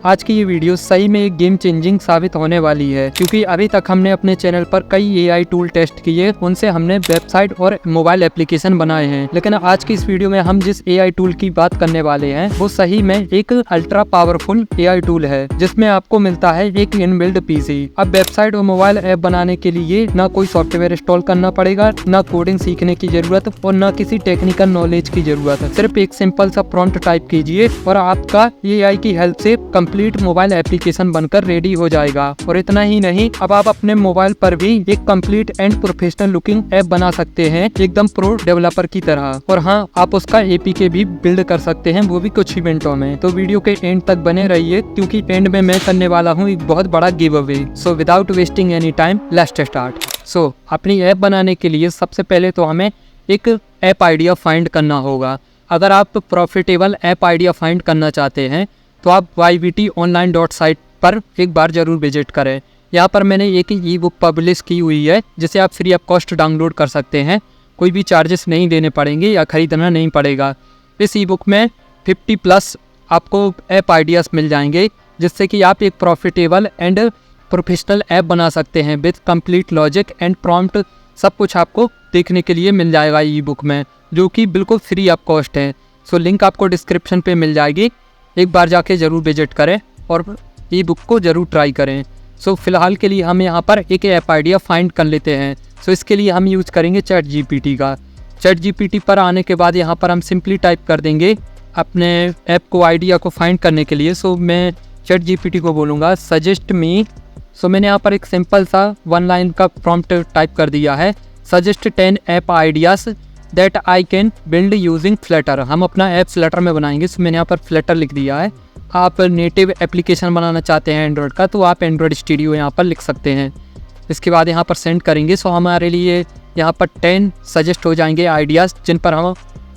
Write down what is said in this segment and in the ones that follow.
आज की ये वीडियो सही में एक गेम चेंजिंग साबित होने वाली है, क्योंकि अभी तक हमने अपने चैनल पर कई एआई टूल टेस्ट किए, उनसे हमने वेबसाइट और मोबाइल एप्लीकेशन बनाए हैं। लेकिन आज की इस वीडियो में हम जिस एआई टूल की बात करने वाले हैं वो सही में एक अल्ट्रा पावरफुल एआई टूल है, जिसमें आपको मिलता है एक इनबिल्ट पीसी। अब वेबसाइट और मोबाइल ऐप बनाने के लिए न कोई सॉफ्टवेयर इंस्टॉल करना पड़ेगा, न कोडिंग सीखने की जरूरत और न किसी टेक्निकल नॉलेज की जरूरत। सिर्फ एक सिंपल सा प्रॉम्प्ट टाइप कीजिए और आपका एआई की हेल्प से कंप्लीट मोबाइल एप्लीकेशन बनकर रेडी हो जाएगा। और इतना ही नहीं, अब आप अपने मोबाइल पर भी एक complete and professional looking app बना सकते हैं, एकदम प्रो डेवलपर की तरह। और हाँ, आप उसका एपीके भी बिल्ड कर सकते हैं, वो भी कुछ ही मिनटों में। तो वीडियो के एंड तक बने रहिए, क्योंकि एंड में मैं करने वाला हूँ एक बहुत बड़ा give away. So without wasting any time, let's start. So अपनी ऐप बनाने के लिए सबसे पहले तो हमें एक ऐप आइडिया फाइंड करना होगा। अगर आप प्रॉफिटेबल ऐप आइडिया फाइंड करना चाहते हैं तो आप yvtonline.site पर एक बार जरूर विजिट करें। यहाँ पर मैंने एक ई बुक पब्लिश की हुई है, जिसे आप फ्री ऑफ कॉस्ट डाउनलोड कर सकते हैं। कोई भी चार्जेस नहीं देने पड़ेंगे या खरीदना नहीं पड़ेगा। इस ई बुक में 50+ आपको ऐप आइडियाज़ मिल जाएंगे, जिससे कि आप एक प्रॉफिटेबल एंड प्रोफेशनल ऐप बना सकते हैं with complete logic and prompt. सब कुछ आपको देखने के लिए मिल जाएगा ई बुक में, जो कि बिल्कुल फ्री ऑफ कॉस्ट है। सो लिंक आपको डिस्क्रिप्शन पे मिल जाएगी, एक बार जाके ज़रूर विजिट करें और ई बुक को ज़रूर ट्राई करें। सो फिलहाल के लिए हम यहाँ पर एक ऐप आइडिया फाइंड कर लेते हैं। सो इसके लिए हम यूज़ करेंगे चैट जीपीटी का। चैट जीपीटी पर आने के बाद यहाँ पर हम सिंपली टाइप कर देंगे अपने ऐप को आइडिया को फाइंड करने के लिए। सो मैं चैट जीपीटी को बोलूँगा सजेस्ट मी। सो मैंने यहाँ पर एक सिंपल सा 1 लाइन का प्रॉम्प्ट टाइप कर दिया है, suggest 10 app ideas that I can build using Flutter. हम अपना ऐप फ्लटर में बनाएंगे। सो मैंने यहाँ पर फ्लटर लिख दिया है। आप नेटिव एप्लीकेशन बनाना चाहते हैं एंड्रॉयड का, तो आप एंड्रॉयड स्टूडियो यहाँ पर लिख सकते हैं। इसके बाद यहाँ पर सेंड करेंगे। सो हमारे लिए यहाँ पर 10 सजेस्ट हो जाएंगे आइडियाज़, जिन पर हम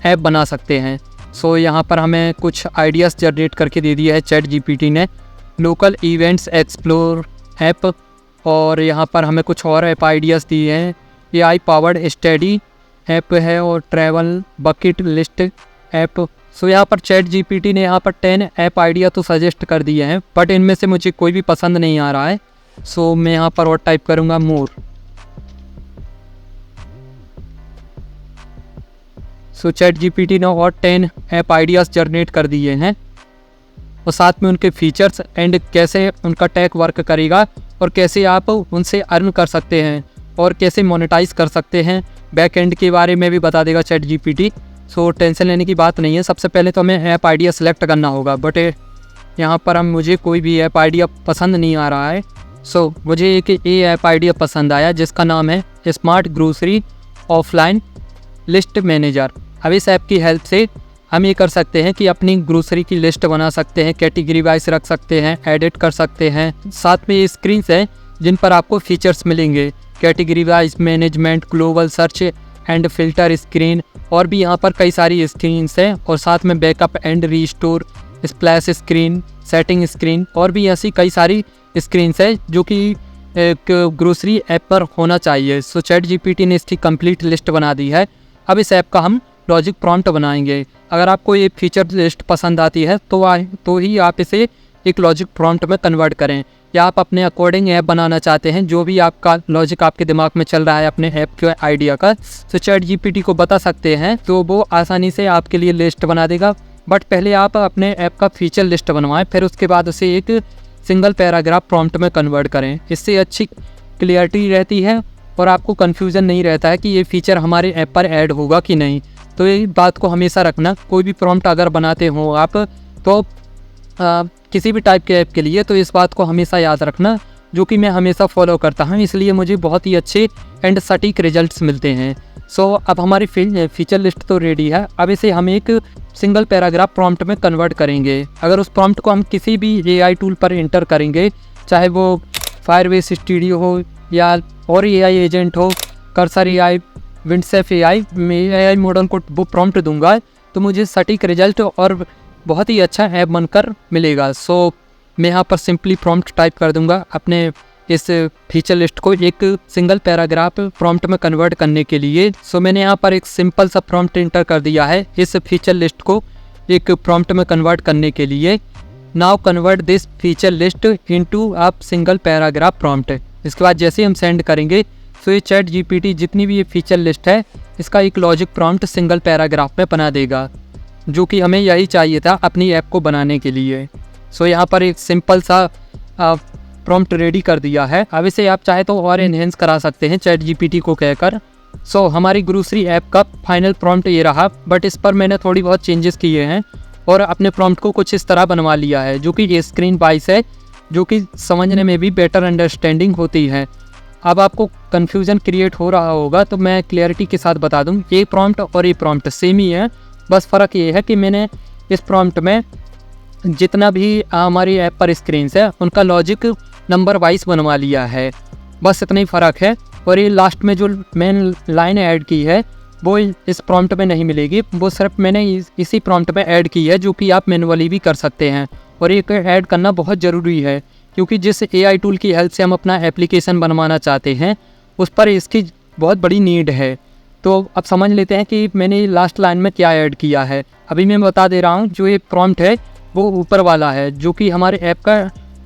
ऐप बना सकते हैं। सो यहाँ पर हमें कुछ आइडियाज़ जनरेट करके दे दिया है चैट जीपीटी ने। लोकल इवेंट्स एक्सप्लोर ऐप, और यहाँ पर हमें कुछ और ऐप आइडियाज़ दिए हैं। AI पावर्ड स्टडी ऐप है और ट्रैवल बकेट लिस्ट ऐप। सो यहाँ पर चैट जीपीटी ने यहाँ पर 10 ऐप आइडिया तो सजेस्ट कर दिए हैं, बट इनमें से मुझे कोई भी पसंद नहीं आ रहा है। सो मैं यहाँ पर और टाइप करूँगा मोर। सो चैट जीपीटी ने और 10 ऐप आइडियाज़ जनरेट कर दिए हैं, और साथ में उनके फीचर्स एंड कैसे उनका टैग वर्क करेगा और कैसे आप उनसे अर्न कर सकते हैं और कैसे मोनेटाइज कर सकते हैं, बैक एंड के बारे में भी बता देगा चैट जीपीटी। सो टेंशन लेने की बात नहीं है। सबसे पहले तो हमें ऐप आइडिया सेलेक्ट करना होगा, बट यहाँ पर मुझे कोई भी ऐप आइडिया पसंद नहीं आ रहा है। सो मुझे एक ऐप आइडिया पसंद आया, जिसका नाम है smart grocery offline list manager. अब इस ऐप की हेल्प से हम ये कर सकते हैं कि अपनी ग्रोसरी की लिस्ट बना सकते हैं, कैटेगरी वाइज रख सकते हैं, एडिट कर सकते हैं। साथ में ये स्क्रीन्स हैं जिन पर आपको फीचर्स मिलेंगे, category wise management, global search and filter screen, और भी यहाँ पर कई सारी स्क्रीन्स हैं। और साथ में backup and restore, splash screen, setting screen, और भी ऐसी कई सारी स्क्रीन्स हैं जो कि एक ग्रोसरी ऐप पर होना चाहिए। सो चैट जीपीटी ने इसकी कंप्लीट लिस्ट बना दी है। अब इस ऐप का हम लॉजिक प्रॉम्प्ट बनाएंगे। अगर आपको ये फीचर लिस्ट पसंद आती है तो ही आप इसे एक लॉजिक प्रॉम्प्ट में कन्वर्ट करें, या आप अपने अकॉर्डिंग ऐप बनाना चाहते हैं, जो भी आपका लॉजिक आपके दिमाग में चल रहा है अपने ऐप के आइडिया का, तो चैट जीपीटी को बता सकते हैं, तो वो आसानी से आपके लिए लिस्ट बना देगा। बट पहले आप अपने ऐप का फीचर लिस्ट बनवाएं, फिर उसके बाद उसे एक सिंगल पैराग्राफ प्रॉम्प्ट में कन्वर्ट करें। इससे अच्छी क्लियरिटी रहती है और आपको कन्फ्यूज़न नहीं रहता है कि ये फीचर हमारे ऐप पर ऐड होगा कि नहीं। तो ये बात को हमेशा रखना, कोई भी प्रॉम्प्ट अगर बनाते हो आप, तो किसी भी टाइप के ऐप के लिए, तो इस बात को हमेशा याद रखना, जो कि मैं हमेशा फॉलो करता हूँ। इसलिए मुझे बहुत ही अच्छे एंड सटीक रिजल्ट्स मिलते हैं। सो अब हमारी फीचर लिस्ट तो रेडी है। अब इसे हम एक सिंगल पैराग्राफ प्रॉम्प्ट में कन्वर्ट करेंगे। अगर उस प्रॉम्प्ट को हम किसी भी एआई टूल पर इंटर करेंगे, चाहे वो फायरबेस स्टूडियो हो या और एआई एजेंट हो, कर्सर एआई, विंडसेफ एआई, मैं एआई मॉडल को वो प्रॉम्प्ट दूंगा तो मुझे सटीक रिजल्ट और बहुत ही अच्छा ऐप बनकर मिलेगा। सो मैं यहाँ पर सिंपली प्रॉम्प्ट टाइप कर दूंगा अपने इस फीचर लिस्ट को एक सिंगल पैराग्राफ प्रॉम्प्ट में कन्वर्ट करने के लिए। सो मैंने यहाँ पर एक सिंपल सा प्रॉम्प्ट इंटर कर दिया है इस फीचर लिस्ट को एक प्रॉम्प्ट में कन्वर्ट करने के लिए। Now convert this feature list into a single paragraph prompt. इसके बाद जैसे हम सेंड करेंगे तो ये चैट जीपीटी जितनी भी ये फीचर लिस्ट है इसका एक लॉजिक प्रॉम्प्ट सिंगल पैराग्राफ में बना देगा, जो कि हमें यही चाहिए था अपनी ऐप को बनाने के लिए। सो यहाँ पर एक सिंपल सा प्रॉम्प्ट रेडी कर दिया है। अब इसे आप चाहे तो और एनहेंस करा सकते हैं चैट जीपीटी को कहकर। सो हमारी ग्रोसरी ऐप का फाइनल प्रॉम्प्ट ये रहा, बट इस पर मैंने थोड़ी बहुत चेंजेस किए हैं और अपने प्रॉम्प्ट को कुछ इस तरह बनवा लिया है, जो कि ये स्क्रीन वाइज है, जो कि समझने में भी बेटर अंडरस्टैंडिंग होती है। अब आपको कन्फ्यूज़न क्रिएट हो रहा होगा तो मैं क्लियरिटी के साथ बता दूं, ये प्रॉम्प्ट और ये प्रॉम्प्ट सेम ही है, बस फ़र्क ये है कि मैंने इस प्रॉम्प्ट में जितना भी हमारी ऐप पर स्क्रीन्स है उनका लॉजिक नंबर वाइज बनवा लिया है, बस इतना ही फ़र्क है। और ये लास्ट में जो मेन लाइन ऐड की है वो इस प्रॉम्प्ट में नहीं मिलेगी, वो सिर्फ मैंने इसी प्रॉम्प्ट में ऐड की है, जो कि आप मैनुअली भी कर सकते हैं। और ये ऐड करना बहुत ज़रूरी है, क्योंकि जिस AI टूल की हेल्प से हम अपना एप्लीकेशन बनवाना चाहते हैं उस पर इसकी बहुत बड़ी नीड है। तो अब समझ लेते हैं कि मैंने लास्ट लाइन में क्या ऐड किया है। अभी मैं बता दे रहा हूँ, जो ये प्रॉम्प्ट है वो ऊपर वाला है, जो कि हमारे ऐप का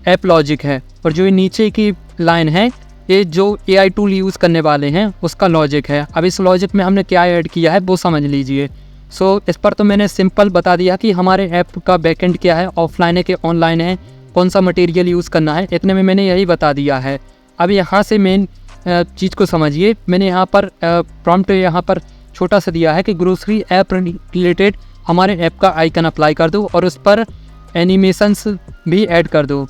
ऐप लॉजिक है, और जो ये नीचे की लाइन है ये जो AI टूल यूज़ करने वाले हैं उसका लॉजिक है। अब इस लॉजिक में हमने क्या ऐड किया है वो समझ लीजिए। सो इस पर तो मैंने सिंपल बता दिया कि हमारे ऐप का बैकएंड क्या है, ऑफलाइन है कि ऑनलाइन है, कौन सा मटेरियल यूज़ करना है, इतने में मैंने यही बता दिया है। अब यहाँ से मेन चीज़ को समझिए। मैंने यहाँ पर प्रॉम्प्ट यहाँ पर छोटा सा दिया है कि ग्रोसरी ऐप रिलेटेड हमारे ऐप का आइकन अप्लाई कर दो और उस पर एनिमेशंस भी ऐड कर दो,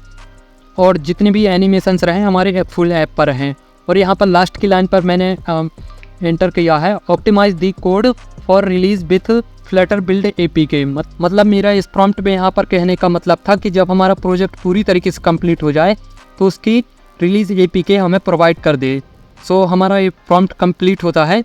और जितने भी एनिमेशंस रहे हमारे फुल ऐप पर हैं। और यहाँ पर लास्ट की लाइन पर मैंने एंटर किया है optimize the code for release with Flutter build APK। मतलब मेरा इस प्रॉम्प्ट में यहाँ पर कहने का मतलब था कि जब हमारा प्रोजेक्ट पूरी तरीके से कंप्लीट हो जाए तो उसकी रिलीज APK हमें प्रोवाइड कर दे। सो हमारा ये प्रॉम्प्ट कंप्लीट होता है,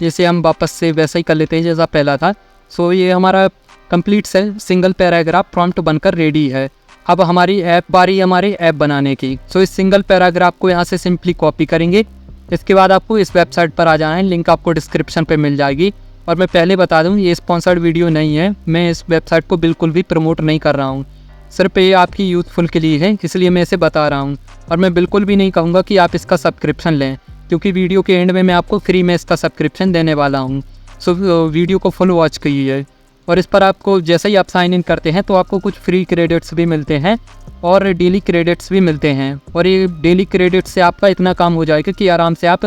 जैसे हम वापस से वैसा ही कर लेते हैं जैसा पहला था। सो ये हमारा कंप्लीट सिंगल पैराग्राफ प्रॉम्प्ट बनकर रेडी है। अब हमारी बारी हमारे ऐप बनाने की। सो इस सिंगल पैराग्राफ को यहाँ से सिंपली कॉपी करेंगे। इसके बाद आपको इस वेबसाइट पर आ जाना है, लिंक आपको डिस्क्रिप्शन पे मिल जाएगी। और मैं पहले बता दूँ, ये स्पॉन्सर्ड वीडियो नहीं है, मैं इस वेबसाइट को बिल्कुल भी प्रमोट नहीं कर रहा हूँ, सिर्फ ये आपकी यूज़फुल के लिए है, इसलिए मैं इसे बता रहा हूँ। और मैं बिल्कुल भी नहीं कहूँगा कि आप इसका सब्सक्रिप्शन लें, क्योंकि वीडियो के एंड में मैं आपको फ्री में इसका सब्सक्रिप्शन देने वाला हूँ। सो वीडियो को फुल वॉच कीजिए। और इस पर आपको जैसे ही आप साइन इन करते हैं तो आपको कुछ फ्री क्रेडिट्स भी मिलते हैं और डेली क्रेडिट्स भी मिलते हैं। और ये डेली क्रेडिट से आपका इतना काम हो जाएगा कि आराम से आप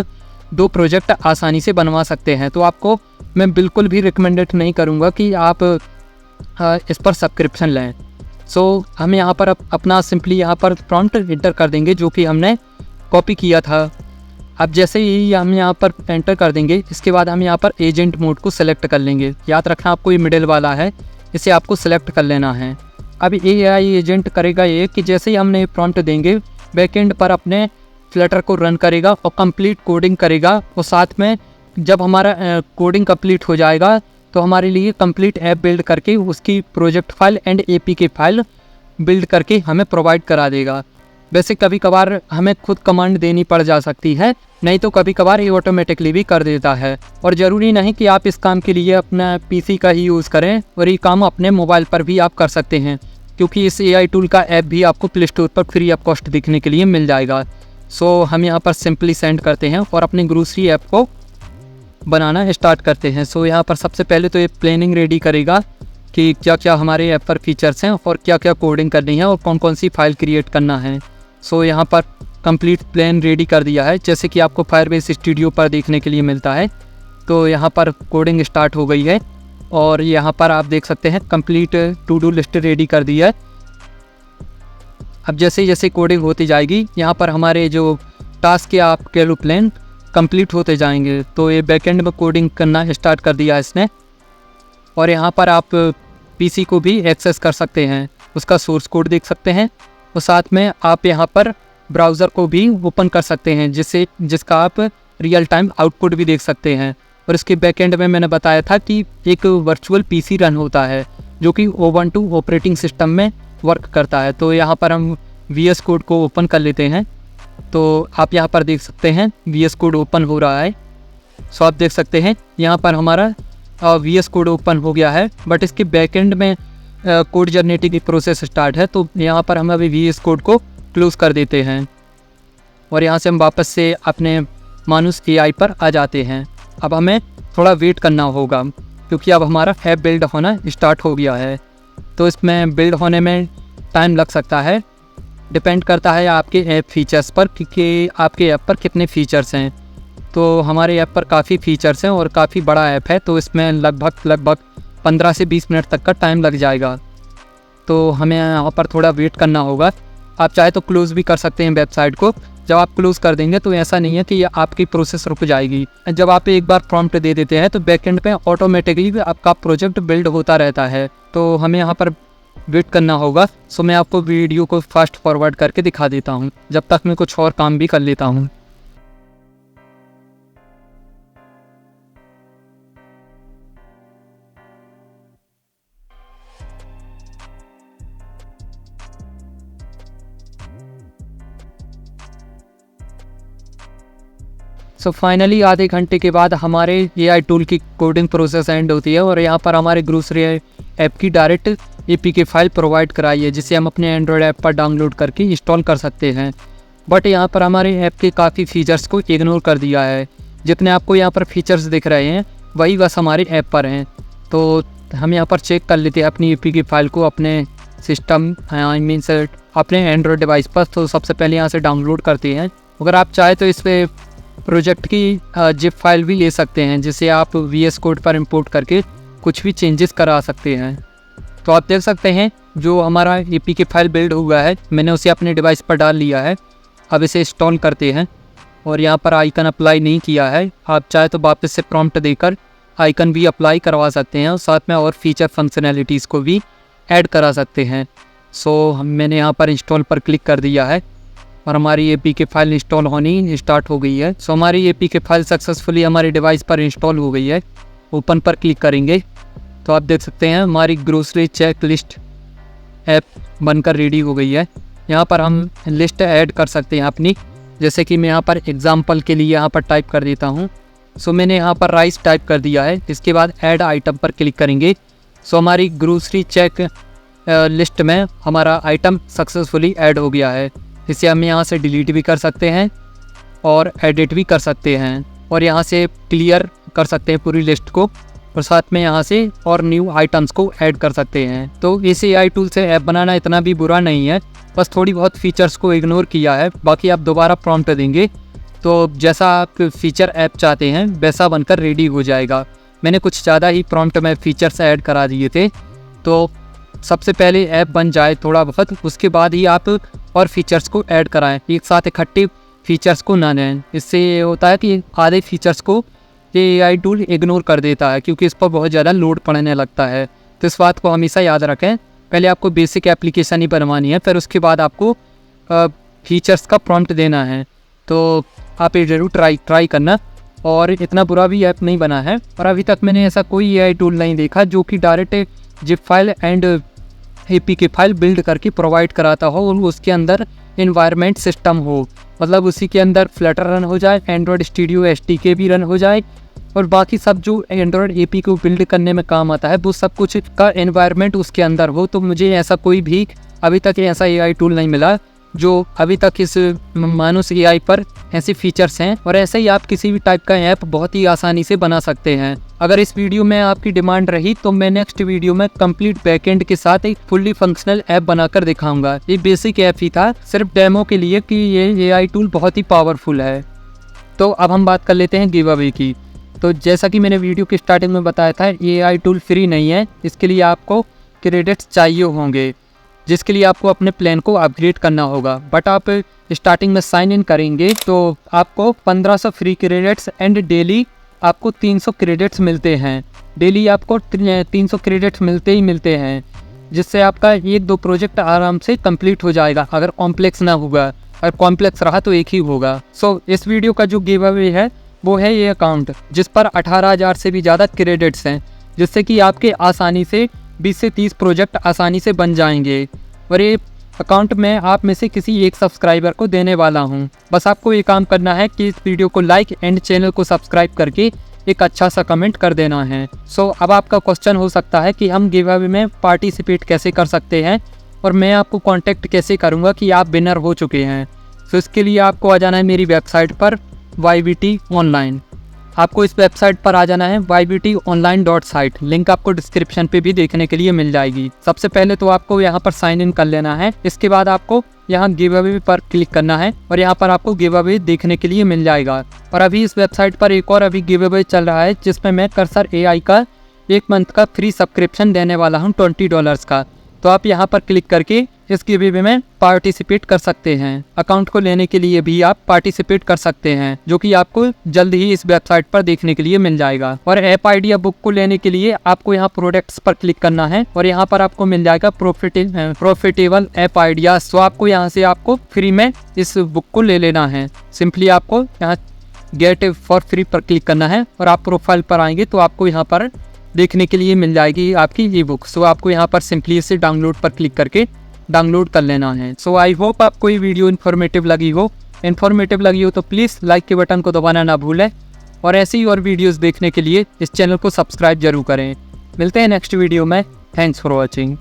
2 प्रोजेक्ट आसानी से बनवा सकते हैं। तो आपको मैं बिल्कुल भी रिकमेंडेड नहीं करूँगा कि आप इस पर सब्सक्रिप्शन लें। सो हम यहाँ पर अपना सिंपली यहाँ पर प्रॉम्प्ट एंटर कर देंगे, जो कि हमने कॉपी किया था। अब जैसे ही हम यहाँ पर एंटर कर देंगे, इसके बाद हम यहाँ पर एजेंट मोड को सेलेक्ट कर लेंगे। याद रखना आपको ये मिडिल वाला है, इसे आपको सेलेक्ट कर लेना है। अब AI एजेंट करेगा ये कि जैसे ही हमने प्रॉम्प्ट देंगे, बैकएंड पर अपने फ्लटर को रन करेगा और कंप्लीट कोडिंग करेगा। और साथ में जब हमारा कोडिंग कंप्लीट हो जाएगा तो हमारे लिए कंप्लीट ऐप बिल्ड करके उसकी project file and APK file build करके हमें प्रोवाइड करा देगा। वैसे कभी कभार हमें खुद कमांड देनी पड़ जा सकती है, नहीं तो कभी कभार ये ऑटोमेटिकली भी कर देता है। और ज़रूरी नहीं कि आप इस काम के लिए अपना PC का ही यूज़ करें, और ये काम अपने मोबाइल पर भी आप कर सकते हैं, क्योंकि इस AI टूल का ऐप भी आपको प्ले स्टोर पर फ्री ऑफ कॉस्ट दिखने के लिए मिल जाएगा। सो हम यहाँ पर सिंपली सेंड करते हैं और अपनी ग्रोसरी ऐप को बनाना स्टार्ट करते हैं। सो यहाँ पर सबसे पहले तो ये प्लानिंग रेडी करेगा कि क्या क्या हमारे ऐप पर फीचर्स हैं और क्या क्या कोडिंग करनी है और कौन कौन सी फाइल क्रिएट करना है। सो यहाँ पर कंप्लीट प्लान रेडी कर दिया है, जैसे कि आपको फायरबेस स्टूडियो पर देखने के लिए मिलता है। तो यहाँ पर कोडिंग स्टार्ट हो गई है और यहाँ पर आप देख सकते हैं complete to do list ready कर दी है। अब जैसे जैसे कोडिंग होती जाएगी, यहाँ पर हमारे जो टास्क या आप कह लो प्लान कंप्लीट होते जाएंगे। तो ये बैकएंड में कोडिंग करना स्टार्ट कर दिया इसने। और यहाँ पर आप PC को भी एक्सेस कर सकते हैं, उसका सोर्स कोड देख सकते हैं, और साथ में आप यहाँ पर ब्राउज़र को भी ओपन कर सकते हैं, जिसका आप रियल टाइम आउटपुट भी देख सकते हैं। और इसके बैकएंड में मैंने बताया था कि एक वर्चुअल PC रन होता है, जो कि Ubuntu ऑपरेटिंग सिस्टम में वर्क करता है। तो यहाँ पर हम VS कोड को ओपन कर लेते हैं। तो आप यहाँ पर देख सकते हैं VS कोड ओपन हो रहा है। सो आप देख सकते हैं यहाँ पर हमारा VS कोड ओपन हो गया है, बट इसके बैकएंड में कोड जनरेटिंग की प्रोसेस स्टार्ट है। तो यहाँ पर हम अभी VS कोड को क्लोज़ कर देते हैं और यहाँ से हम वापस से अपने मानुस AI पर आ जाते हैं। अब हमें थोड़ा वेट करना होगा क्योंकि अब हमारा ऐप बिल्ड होना स्टार्ट हो गया है। तो इसमें बिल्ड होने में टाइम लग सकता है, डिपेंड करता है आपके ऐप फीचर्स पर कि आपके ऐप पर कितने फ़ीचर्स हैं। तो हमारे ऐप पर काफ़ी फ़ीचर्स हैं और काफ़ी बड़ा ऐप है, तो इसमें लगभग 15 से 20 मिनट तक का टाइम लग जाएगा। तो हमें यहाँ पर थोड़ा वेट करना होगा। आप चाहे तो क्लोज़ भी कर सकते हैं वेबसाइट को। जब आप क्लोज़ कर देंगे तो ऐसा नहीं है कि आपकी प्रोसेस रुक जाएगी। जब आप एक बार प्रॉम्प्ट दे देते हैं तो बैकएंड पे ऑटोमेटिकली आपका प्रोजेक्ट बिल्ड होता रहता है। तो हमें यहाँ पर वेट करना होगा। सो मैं आपको वीडियो को फास्ट फॉरवर्ड करके दिखा देता हूँ जब तक मैं कुछ और काम भी कर लेता हूँ। सो फाइनली आधे घंटे के बाद हमारे AI टूल की कोडिंग प्रोसेस एंड होती है और यहाँ पर हमारे ग्रोसरी ऐप की डायरेक्ट APK फाइल प्रोवाइड कराई है जिसे हम अपने एंड्रॉयड ऐप पर डाउनलोड करके इंस्टॉल कर सकते हैं। बट यहाँ पर हमारे ऐप के काफ़ी फीचर्स को इग्नोर कर दिया है। जितने आपको यहाँ पर फीचर्स दिख रहे हैं वही बस हमारे ऐप पर हैं। तो हम यहाँ पर चेक कर लेते हैं अपनी APK फाइल को अपने सिस्टम मीन्स अपने एंड्रॉयड डिवाइस पर। तो सबसे पहले यहाँ से डाउनलोड करते हैं। अगर आप चाहे तो इस पर प्रोजेक्ट की जिप फाइल भी ले सकते हैं जिसे आप VS कोड पर इंपोर्ट करके कुछ भी चेंजेस करा सकते हैं। तो आप देख सकते हैं जो हमारा APK फाइल बिल्ड हुआ है मैंने उसे अपने डिवाइस पर डाल लिया है। अब इसे इंस्टॉल करते हैं और यहाँ पर आइकन अप्लाई नहीं किया है। आप चाहे तो वापस से प्रॉम्प्ट देकर आइकन भी अप्लाई करवा सकते हैं और साथ में और फीचर फंक्शनैलिटीज़ को भी ऐड करा सकते हैं। सो मैंने यहाँ पर इंस्टॉल पर क्लिक कर दिया है और हमारी APK फाइल इंस्टॉल होनी स्टार्ट हो गई है। सो हमारी APK फाइल सक्सेसफुली हमारे डिवाइस पर इंस्टॉल हो गई है। ओपन पर क्लिक करेंगे तो आप देख सकते हैं हमारी ग्रोसरी चेक लिस्ट ऐप बनकर रेडी हो गई है। यहाँ पर हम लिस्ट ऐड कर सकते हैं अपनी, जैसे कि मैं यहाँ पर एग्जांपल के लिए यहाँ पर टाइप कर देता हूँ। सो मैंने यहाँ पर राइस टाइप कर दिया है। इसके बाद ऐड आइटम पर क्लिक करेंगे। सो हमारी ग्रोसरी चेक लिस्ट में हमारा आइटम सक्सेसफुली ऐड हो गया है। इसे हम यहाँ से डिलीट भी कर सकते हैं और एडिट भी कर सकते हैं और यहाँ से क्लियर कर सकते हैं पूरी लिस्ट को और साथ में यहाँ से और न्यू आइटम्स को ऐड कर सकते हैं। तो इस AI टूल से ऐप बनाना इतना भी बुरा नहीं है, बस थोड़ी बहुत फीचर्स को इग्नोर किया है। बाकी आप दोबारा प्रॉम्प्ट देंगे तो जैसा आप फीचर ऐप चाहते हैं वैसा बनकर रेडी हो जाएगा। मैंने कुछ ज़्यादा ही प्रॉम्प्ट में फीचर्स ऐड करा दिए थे। तो सबसे पहले ऐप बन जाए थोड़ा बहुत, उसके बाद ही आप और फीचर्स को ऐड कराएं। एक साथ इकट्ठे फीचर्स को ना लें। इससे ये होता है कि आधे फीचर्स को ये AI टूल इग्नोर कर देता है क्योंकि इस पर बहुत ज़्यादा लोड पड़ने लगता है। तो इस बात को हमेशा याद रखें। पहले आपको बेसिक एप्लीकेशन ही बनवानी है, फिर उसके बाद आपको फीचर्स का प्रॉम्प्ट देना है। तो आप ये ज़रूर ट्राई करना। और इतना बुरा भी ऐप नहीं बना है और अभी तक मैंने ऐसा कोई AI टूल नहीं देखा जो कि direct zip file and APK file build करके प्रोवाइड कराता हो और उसके अंदर इन्वायरमेंट सिस्टम हो, मतलब उसी के अंदर फ्लटर रन हो जाए, एंड्रॉयड स्टूडियो SDK भी रन हो जाए और बाकी सब जो एंड्रॉयड APK को बिल्ड करने में काम आता है वो सब कुछ का एनवायरनमेंट उसके अंदर हो। तो मुझे ऐसा कोई भी अभी तक ऐसा AI टूल नहीं मिला जो अभी तक इस मानुस AI पर ऐसे फीचर्स हैं। और ऐसे ही आप किसी भी टाइप का ऐप बहुत ही आसानी से बना सकते हैं। अगर इस वीडियो में आपकी डिमांड रही तो मैं नेक्स्ट वीडियो में कंप्लीट बैकएंड के साथ एक फुल्ली फंक्शनल ऐप बनाकर दिखाऊंगा। ये बेसिक ऐप ही था सिर्फ डेमो के लिए कि ये AI टूल बहुत ही पावरफुल है। तो अब हम बात कर लेते हैं गिव अवे की। तो जैसा कि मैंने वीडियो की स्टार्टिंग में बताया था, AI टूल फ्री नहीं है। इसके लिए आपको क्रेडिट्स चाहिए होंगे जिसके लिए आपको अपने प्लान को अपग्रेड करना होगा। बट आप स्टार्टिंग में साइन इन करेंगे तो आपको 1500 फ्री क्रेडिट्स एंड डेली आपको 300 क्रेडिट्स मिलते हैं। डेली आपको 300 क्रेडिट्स मिलते ही मिलते हैं, जिससे आपका 1-2 प्रोजेक्ट आराम से कंप्लीट हो जाएगा अगर कॉम्प्लेक्स ना होगा। अगर कॉम्प्लेक्स रहा तो एक ही होगा। सो इस वीडियो का जो गिव अवे है वो है ये अकाउंट जिस पर 18,000 से भी ज़्यादा क्रेडिट्स हैं, जिससे कि आपके आसानी से 20 से 30 प्रोजेक्ट आसानी से बन जाएंगे। और ये अकाउंट मैं आप में से किसी एक सब्सक्राइबर को देने वाला हूं। बस आपको ये काम करना है कि इस वीडियो को लाइक एंड चैनल को सब्सक्राइब करके एक अच्छा सा कमेंट कर देना है। सो अब आपका क्वेश्चन हो सकता है कि हम गिव अवे में पार्टिसिपेट कैसे कर सकते हैं और मैं आपको कांटेक्ट कैसे करूंगा कि आप विनर हो चुके हैं। तो इसके लिए आपको आ जाना है मेरी वेबसाइट पर YBT ऑनलाइन। आपको इस वेबसाइट पर आ जाना है ybtonline.site। लिंक आपको डिस्क्रिप्शन पे भी देखने के लिए मिल जाएगी। सबसे पहले तो आपको यहाँ पर साइन इन कर लेना है। इसके बाद आपको यहाँ गिव अवे पर क्लिक करना है और यहाँ पर आपको गिव अवे देखने के लिए मिल जाएगा। और अभी इस वेबसाइट पर एक और अभी गिव अवे चल रहा है जिसमें मैं कर्सर AI का 1 मंथ का फ्री सब्सक्रिप्शन देने वाला हूँ $20 का। तो आप यहाँ पर क्लिक करके इस गिव अवे में पार्टिसिपेट कर सकते हैं। अकाउंट को लेने के लिए भी आप पार्टिसिपेट कर सकते हैं, जो कि आपको जल्द ही इस वेबसाइट पर देखने के लिए मिल जाएगा। और ऐप आइडिया बुक को लेने के लिए आपको यहाँ प्रोडक्ट्स पर क्लिक करना है और यहाँ पर आपको मिल जाएगा प्रॉफिटेबल ऐप आइडिया। तो आपको यहाँ से आपको फ्री में इस बुक को ले लेना है। सिंपली आपको यहाँ गेट फॉर फ्री पर क्लिक करना है और आप प्रोफाइल पर आएंगे तो आपको यहाँ पर देखने के लिए मिल जाएगी आपकी ये बुक। सो आपको यहाँ पर सिंपली इसे डाउनलोड पर क्लिक करके डाउनलोड कर लेना है। सो आई होप आपको ये वीडियो इन्फॉर्मेटिव लगी हो तो प्लीज़ लाइक के बटन को दबाना ना भूलें और ऐसी ही और वीडियोस देखने के लिए इस चैनल को सब्सक्राइब जरूर करें। मिलते हैं नेक्स्ट वीडियो में। Thanks for watching.